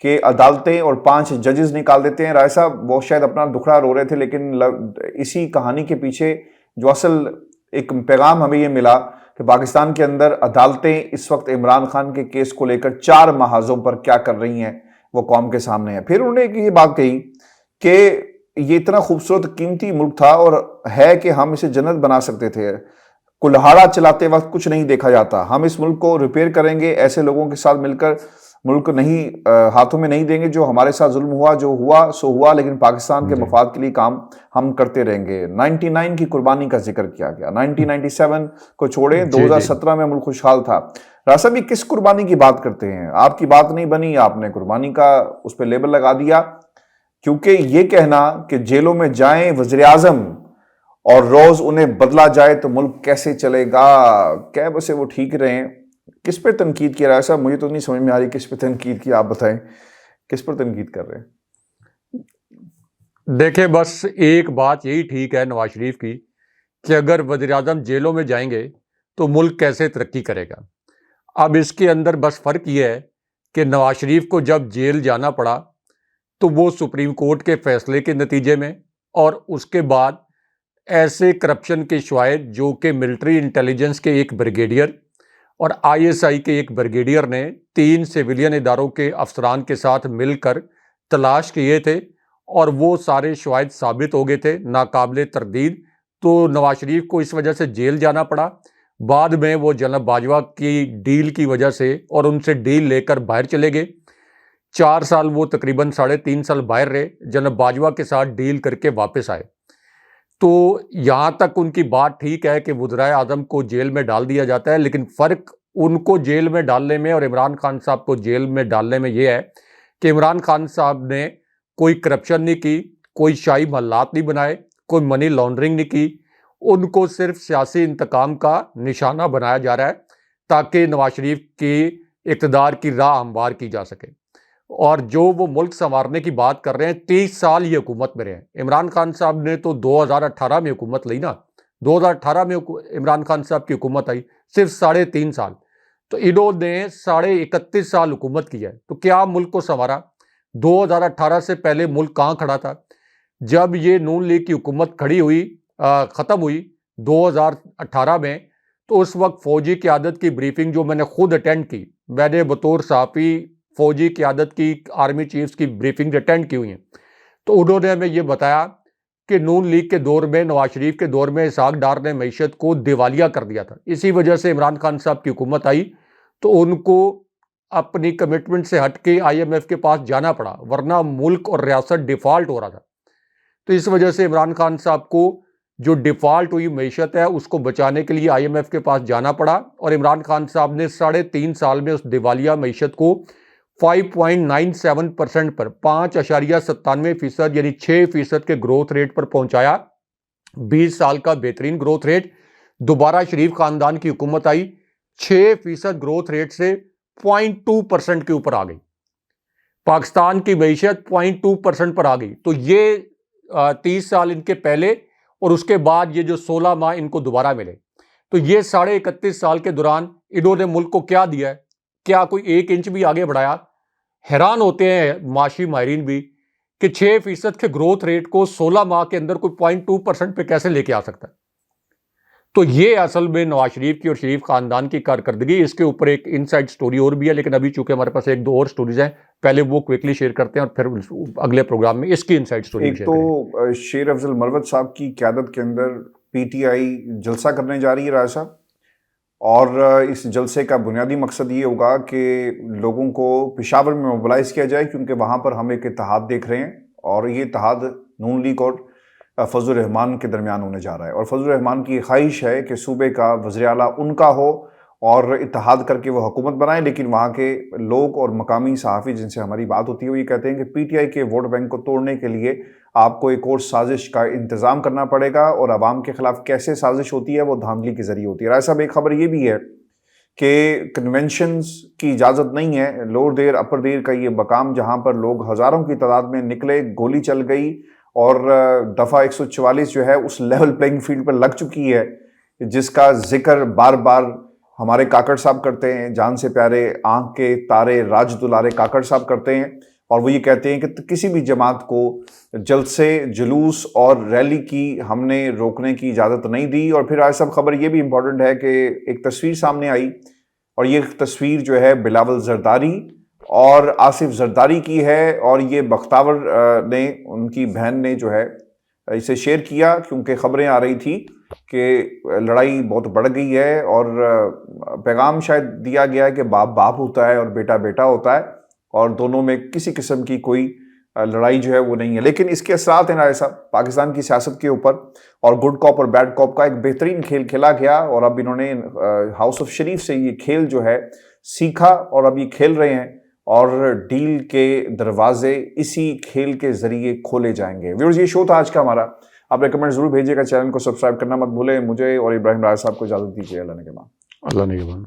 کہ عدالتیں اور 5 ججز نکال دیتے ہیں۔ رائے صاحب وہ شاید اپنا دکھڑا رو رہے تھے، لیکن اسی کہانی کے پیچھے جو اصل ایک پیغام ہمیں یہ ملا کہ پاکستان کے اندر عدالتیں اس وقت عمران خان کے کیس کو لے کر 4 محاذوں پر کیا کر رہی ہیں وہ قوم کے سامنے ہے۔ پھر انہوں نے یہ بات کہی کہ یہ اتنا خوبصورت قیمتی ملک تھا اور ہے کہ ہم اسے جنت بنا سکتے تھے، کلہاڑا چلاتے وقت کچھ نہیں دیکھا جاتا، ہم اس ملک کو ریپیئر کریں گے، ایسے لوگوں کے ساتھ مل کر ملک نہیں ہاتھوں میں نہیں دیں گے، جو ہمارے ساتھ ظلم ہوا، جو ہوا سو ہوا، لیکن پاکستان کے مفاد کے لیے کام ہم کرتے رہیں گے۔ 99 کی قربانی کا ذکر کیا گیا، 1997 کو چھوڑیں، 2017 میں ملک خوشحال تھا۔ راسا بھی کس قربانی کی بات کرتے ہیں؟ آپ کی بات نہیں بنی، آپ نے قربانی کا اس پہ لیبل لگا دیا، کیونکہ یہ کہنا کہ جیلوں میں جائیں وزیر اعظم اور روز انہیں بدلا جائے تو ملک کیسے چلے گا، کیا بسے وہ ٹھیک رہیں؟ کس پر تنقید کی رہا ہے صاحب؟ مجھے تو نہیں سمجھ میں آ رہی کس پہ تنقید کی، آپ بتائیں کس پر تنقید کر رہے ہیں؟ دیکھیں بس ایک بات یہی ٹھیک ہے نواز شریف کی کہ اگر وزیر اعظم جیلوں میں جائیں گے تو ملک کیسے ترقی کرے گا۔ اب اس کے اندر بس فرق یہ ہے کہ نواز شریف کو جب جیل جانا پڑا تو وہ سپریم کورٹ کے فیصلے کے نتیجے میں، اور اس کے بعد ایسے کرپشن کے شواہد جو کہ ملٹری انٹیلیجنس کے ایک بریگیڈیئر اور ISI کے ایک بریگیڈیئر نے 3 سیویلین اداروں کے افسران کے ساتھ مل کر تلاش کیے تھے، اور وہ سارے شواہد ثابت ہو گئے تھے ناقابل تردید، تو نواز شریف کو اس وجہ سے جیل جانا پڑا۔ بعد میں وہ جناب باجوہ کی ڈیل کی وجہ سے اور ان سے ڈیل لے کر باہر چلے گئے، 4 سال وہ تقریباً 3.5 سال باہر رہے، جناب باجوہ کے ساتھ ڈیل کر کے واپس آئے۔ تو یہاں تک ان کی بات ٹھیک ہے کہ وزرائے اعظم کو جیل میں ڈال دیا جاتا ہے، لیکن فرق ان کو جیل میں ڈالنے میں اور عمران خان صاحب کو جیل میں ڈالنے میں یہ ہے کہ عمران خان صاحب نے کوئی کرپشن نہیں کی، کوئی شاہی محلات نہیں بنائے، کوئی منی لانڈرنگ نہیں کی، ان کو صرف سیاسی انتقام کا نشانہ بنایا جا رہا ہے تاکہ نواز شریف کی اقتدار کی راہ ہموار کی جا سکے۔ اور جو وہ ملک سنوارنے کی بات کر رہے ہیں، 30 سال یہ حکومت میں رہے ہیں۔ عمران خان صاحب نے تو 2018 میں حکومت لی نا، 2018 میں عمران خان صاحب کی حکومت آئی، صرف 3.5 سال، تو انہوں نے 31.5 سال حکومت کی ہے، تو کیا ملک کو سنوارا؟ 2018 سے پہلے ملک کہاں کھڑا تھا؟ جب یہ نون لیگ کی حکومت ختم ہوئی 2018 میں، تو اس وقت فوجی قیادت کی بریفنگ جو میں نے خود اٹینڈ کی، میں نے بطور صحافی فوجی قیادت کی آرمی چیفز کی بریفنگ اٹینڈ کی ہوئی ہیں، تو انہوں نے ہمیں یہ بتایا کہ نون لیگ کے دور میں، نواز شریف کے دور میں اسحاق ڈار نے معیشت کو دیوالیہ کر دیا تھا۔ اسی وجہ سے عمران خان صاحب کی حکومت آئی تو ان کو اپنی کمٹمنٹ سے ہٹ کے IMF کے پاس جانا پڑا، ورنہ ملک اور ریاست ڈیفالٹ ہو رہا تھا۔ تو اس وجہ سے عمران خان صاحب کو جو ڈیفالٹ ہوئی معیشت ہے اس کو بچانے کے لیے IMF کے پاس جانا پڑا، اور عمران خان صاحب نے 3.5 سال میں اس دیوالیہ معیشت کو 5.97% پر 5.97% یعنی 6% کے گروتھ ریٹ پر پہنچایا۔ 20 سال کا بہترین گروتھ ریٹ۔ دوبارہ شریف خاندان کی حکومت آئی، 6% گروتھ ریٹ سے 0.2% کے اوپر آ گئی، پاکستان کی معیشت 0.2% پر آ گئی۔ تو یہ 30 سال ان کے پہلے، اور اس کے بعد یہ جو 16 ماہ ان کو دوبارہ ملے، تو یہ 31.5 سال کے دوران انہوں نے ملک کو کیا دیا ہے؟ کیا کوئی 1 انچ بھی آگے بڑھایا؟ حیران ہوتے ہیں معاشی ماہرین بھی کہ 6% کے گروتھ ریٹ کو 16 ماہ کے اندر کوئی 0.2% پہ کیسے لے کے آ سکتا ہے۔ تو یہ اصل میں نواز شریف کی اور شریف خاندان کی کارکردگی۔ اس کے اوپر ایک انسائیڈ سٹوری اور بھی ہے، لیکن ابھی چونکہ ہمارے پاس 1-2 اور سٹوریز ہیں، پہلے وہ کوئکلی شیئر کرتے ہیں اور پھر اگلے پروگرام میں اس کی انسائیڈ سٹوری ایک تو شیر افضل مروت صاحب کی قیادت کے اندر PTI جلسہ کرنے جا رہی ہے راجہ صاحب، اور اس جلسے کا بنیادی مقصد یہ ہوگا کہ لوگوں کو پشاور میں موبلائز کیا جائے، کیونکہ وہاں پر ہم ایک اتحاد دیکھ رہے ہیں، اور یہ اتحاد نون لیگ اور فضل الرحمان کے درمیان ہونے جا رہا ہے، اور فضل الرحمان کی یہ خواہش ہے کہ صوبے کا وزیر اعلیٰ ان کا ہو اور اتحاد کر کے وہ حکومت بنائے، لیکن وہاں کے لوگ اور مقامی صحافی جن سے ہماری بات ہوتی ہے وہ یہ کہتے ہیں کہ پی ٹی آئی کے ووٹ بینک کو توڑنے کے لیے آپ کو ایک اور سازش کا انتظام کرنا پڑے گا، اور عوام کے خلاف کیسے سازش ہوتی ہے وہ دھاندلی کے ذریعے ہوتی ہے۔ رائے صاحب، ایک خبر یہ بھی ہے کہ کنونشنز کی اجازت نہیں ہے، لوور دیر اپر دیر کا یہ مقام جہاں پر لوگ ہزاروں کی تعداد میں نکلے، گولی چل گئی، اور دفعہ 144 جو ہے اس لیول پلینگ فیلڈ پر لگ چکی ہے، جس کا ذکر بار بار ہمارے کاکڑ صاحب کرتے ہیں، جان سے پیارے آنکھ کے تارے راج دلارے کاکڑ صاحب کرتے ہیں، اور وہ یہ کہتے ہیں کہ کسی بھی جماعت کو جلسے، جلوس اور ریلی کی ہم نے روکنے کی اجازت نہیں دی۔ اور پھر آج سب خبر یہ بھی امپورٹنٹ ہے کہ ایک تصویر سامنے آئی، اور یہ تصویر جو ہے بلاول زرداری اور آصف زرداری کی ہے، اور یہ بختاور نے، ان کی بہن نے جو ہے اسے شیئر کیا، کیونکہ خبریں آ رہی تھی کہ لڑائی بہت بڑھ گئی ہے، اور پیغام شاید دیا گیا ہے کہ باپ باپ ہوتا ہے اور بیٹا بیٹا ہوتا ہے، اور دونوں میں کسی قسم کی کوئی لڑائی جو ہے وہ نہیں ہے۔ لیکن اس کے اثرات ہیں رائے صاحب پاکستان کی سیاست کے اوپر، اور گڈ کاپ اور بیڈ کاپ کا ایک بہترین کھیل کھیلا گیا، اور اب انہوں نے ہاؤس آف شریف سے یہ کھیل جو ہے سیکھا، اور اب یہ کھیل رہے ہیں، اور ڈیل کے دروازے اسی کھیل کے ذریعے کھولے جائیں گے۔ ویورز، یہ شو تھا آج کا ہمارا، آپ ریکمنڈ ضرور بھیجیے گا، چینل کو سبسکرائب کرنا مت بھولیں۔ مجھے اور ابراہیم راج صاحب کو اجازت دیجیے، اللہ نے کے بعد۔ اللہ نے کے بعد۔